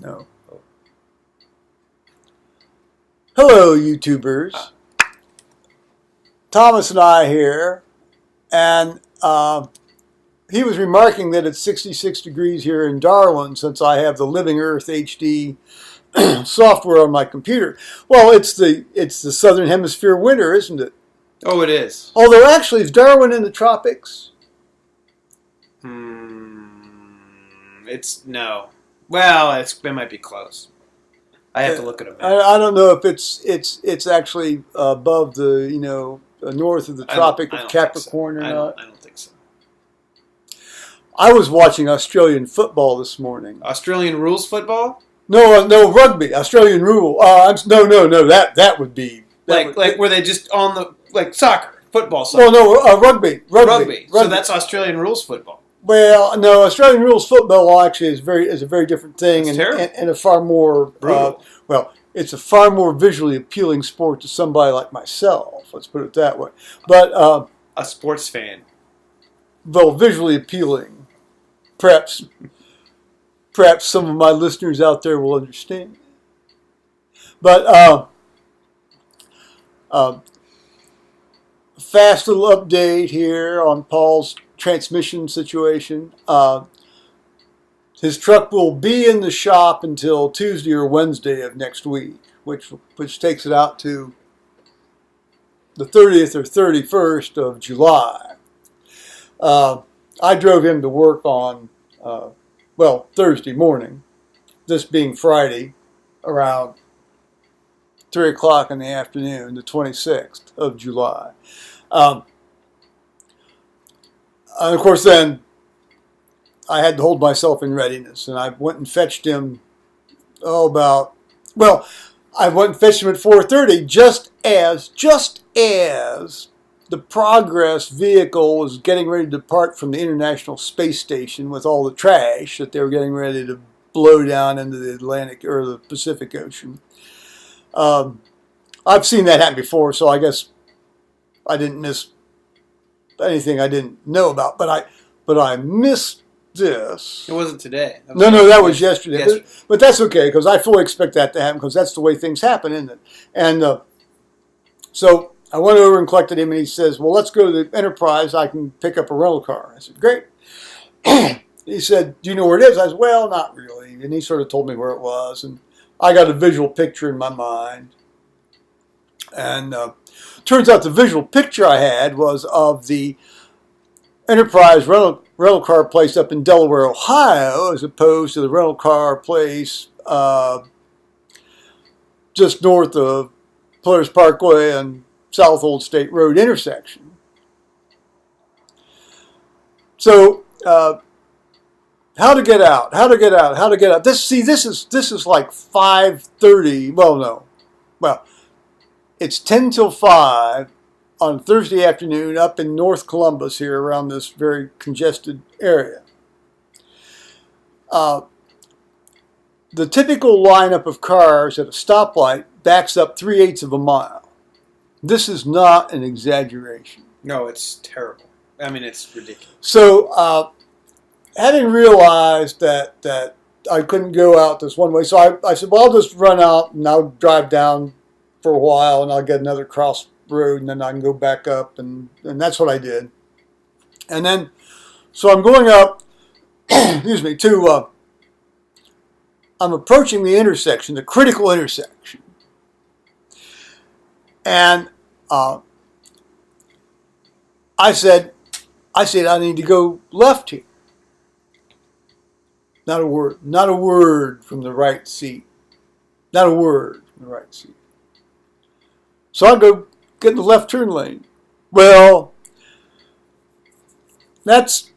No. Hello, YouTubers. Thomas and I here, and he was remarking that it's 66 degrees here in Darwin since I have the Living Earth HD software on my computer. Well, it's the Southern Hemisphere winter, isn't it? Oh, it is. Although actually, is Darwin in the tropics? It's no. Well, it might be close. I have to look at it. I don't know if it's actually above the north of the Tropic of Capricorn or not. I don't think so. I was watching Australian football this morning. Australian rules football? No, rugby. Australian rule. No. That would be like were they just on the soccer, football? Soccer. Well, no, rugby. So that's Australian rules football. Well, no, Australian rules football actually is a very different thing, and a far more it's a far more visually appealing sport to somebody like myself. Let's put it that way. But a sports fan. Well, visually appealing. Perhaps some of my listeners out there will understand. But fast little update here on Paul's transmission situation. His truck will be in the shop until Tuesday or Wednesday of next week, which takes it out to the 30th or 31st of July. I drove him to work on, Thursday morning, this being Friday, around 3 o'clock in the afternoon, the 26th of July. And of course then, I had to hold myself in readiness, and I went and fetched him, I went and fetched him at 4:30, just as the Progress vehicle was getting ready to depart from the International Space Station with all the trash that they were getting ready to blow down into the Atlantic or the Pacific Ocean. I've seen that happen before, so I guess I didn't miss anything I didn't know about. But I missed this. It wasn't today. That was yesterday. But that's okay, because I fully expect that to happen, because that's the way things happen, isn't it? And so I went over and collected him, and he says, well, let's go to the Enterprise. I can pick up a rental car. I said, great. He said, do you know where it is? I said, well, not really. And he sort of told me where it was, and I got a visual picture in my mind. And turns out the visual picture I had was of the Enterprise rental car place up in Delaware, Ohio, as opposed to the rental car place just north of Polaris Parkway and South Old State Road intersection. So, how to get out? This is like 5:30. It's 10 till 5 on Thursday afternoon up in North Columbus here around this very congested area. The typical lineup of cars at a stoplight backs up 3/8 of a mile. This is not an exaggeration. No, it's terrible. I mean, it's ridiculous. So, having realized that I couldn't go out this one way, so I said, well, I'll just run out and I'll drive down for a while and I'll get another cross road and then I can go back up, and that's what I did. And then, so I'm going up, I'm approaching the intersection, the critical intersection. And I said, I need to go left here. Not a word from the right seat. Not a word from the right seat. So I'll go get in the left turn lane. Well, that's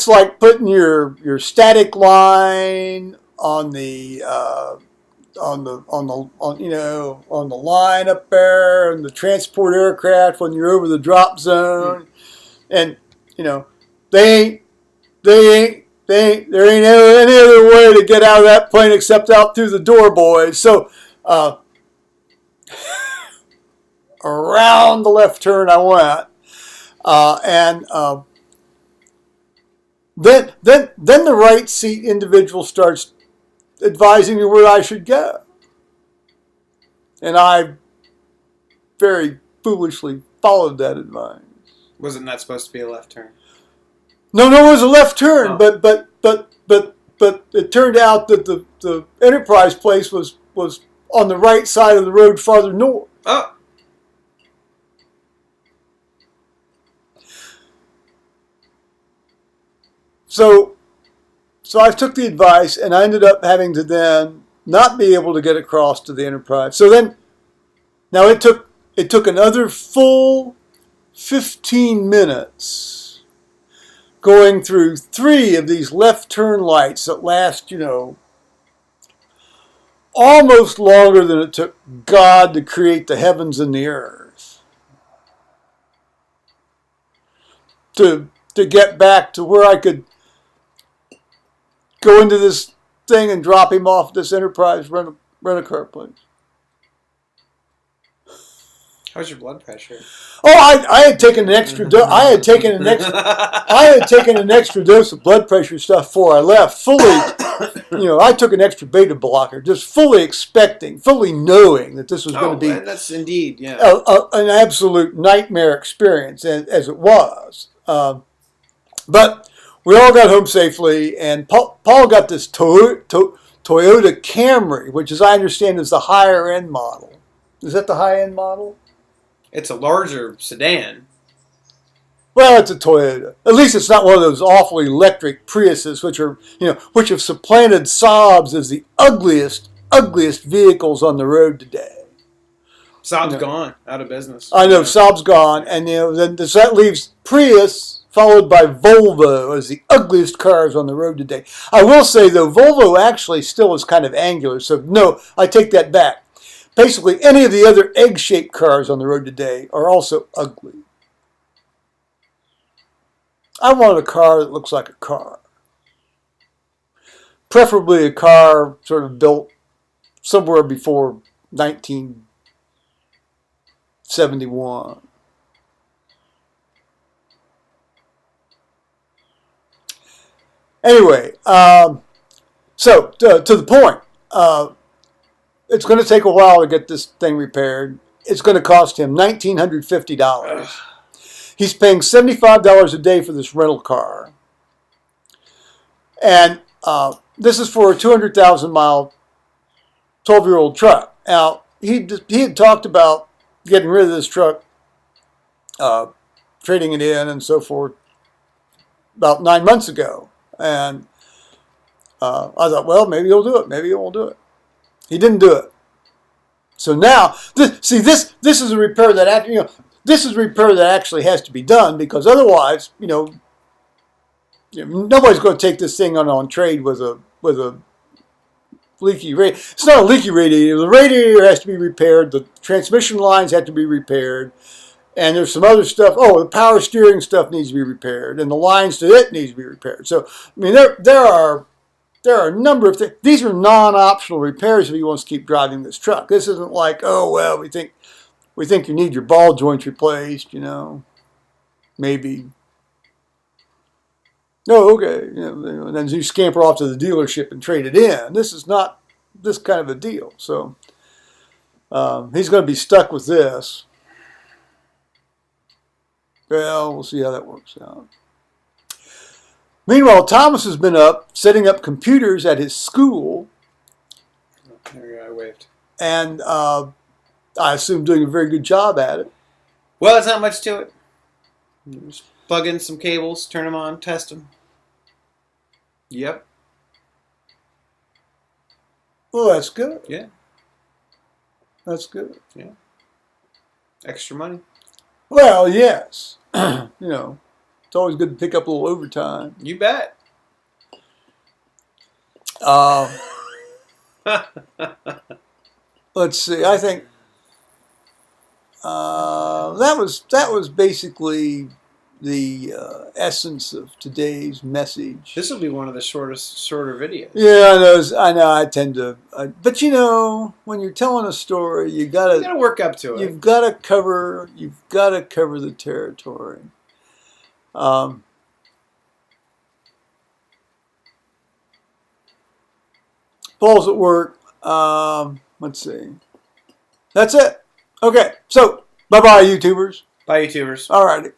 like putting your static line on the line up there and the transport aircraft when you're over the drop zone, and there ain't any other way to get out of that plane except out through the door, boys. So around the left turn I went, and then the right seat individual starts advising me where I should go. And I very foolishly followed that advice. Wasn't that supposed to be a left turn? No, it was a left turn, Oh. but it turned out that the Enterprise place was on the right side of the road farther north. Oh. So I took the advice, and I ended up having to then not be able to get across to the Enterprise. So then, now it took another full 15 minutes going through 3 of these left turn lights that last, almost longer than it took God to create the heavens and the earth. To get back to where I could go into this thing and drop him off at this Enterprise rent-a-car place. How's your blood pressure? Oh, I had taken an extra dose. I had taken an extra dose of blood pressure stuff before I left. Fully, I took an extra beta blocker, just fully expecting, fully knowing that this was going to be that's indeed, yeah. an absolute nightmare experience, as it was. But we all got home safely, and Paul got this Toyota Camry, which, as I understand, is the higher end model. Is that the high end model? It's a larger sedan. Well, it's a Toyota. At least it's not one of those awful electric Priuses, which have supplanted Saabs as the ugliest vehicles on the road today. Saab's gone, out of business. I know, Saab's gone, and then that leaves Prius, followed by Volvo as the ugliest cars on the road today. I will say, though, Volvo actually still is kind of angular, so no, I take that back. Basically, any of the other egg-shaped cars on the road today are also ugly. I want a car that looks like a car. Preferably a car sort of built somewhere before 1971. Anyway, so to the point, it's going to take a while to get this thing repaired. It's going to cost him $1,950. He's paying $75 a day for this rental car. And this is for a 200,000-mile, 12-year-old truck. Now, he had talked about getting rid of this truck, trading it in and so forth, about 9 months ago. And I thought, well, maybe he'll do it. Maybe he won't do it. He didn't do it. So now, this is a repair that this is a repair that actually has to be done, because otherwise, nobody's going to take this thing on trade with a leaky radiator. It's not a leaky radiator. The radiator has to be repaired. The transmission lines have to be repaired. And there's some other stuff. Oh, the power steering stuff needs to be repaired, and the lines to it needs to be repaired. So, there are a number of things. These are non-optional repairs if he wants to keep driving this truck. This isn't like, oh, well, we think you need your ball joints replaced, maybe. No, okay. And then you scamper off to the dealership and trade it in. This is not this kind of a deal. So he's going to be stuck with this. Well, we'll see how that works out. Meanwhile, Thomas has been up setting up computers at his school. There we go, I waved. And I assume doing a very good job at it. Well, it's not much to it. You just plug in some cables, turn them on, test them. Yep. Well, that's good. Yeah. That's good. Yeah. Extra money. Well, yes. It's always good to pick up a little overtime. You bet. Let's see. I think that was basically the essence of today's message. This will be one of the shorter videos. Yeah, I know. I tend to, but when you're telling a story, you gotta work up to it. You've got to cover the territory. Paul's at work. Let's see. That's it. Okay. So, bye-bye, YouTubers. Bye, YouTubers. All righty.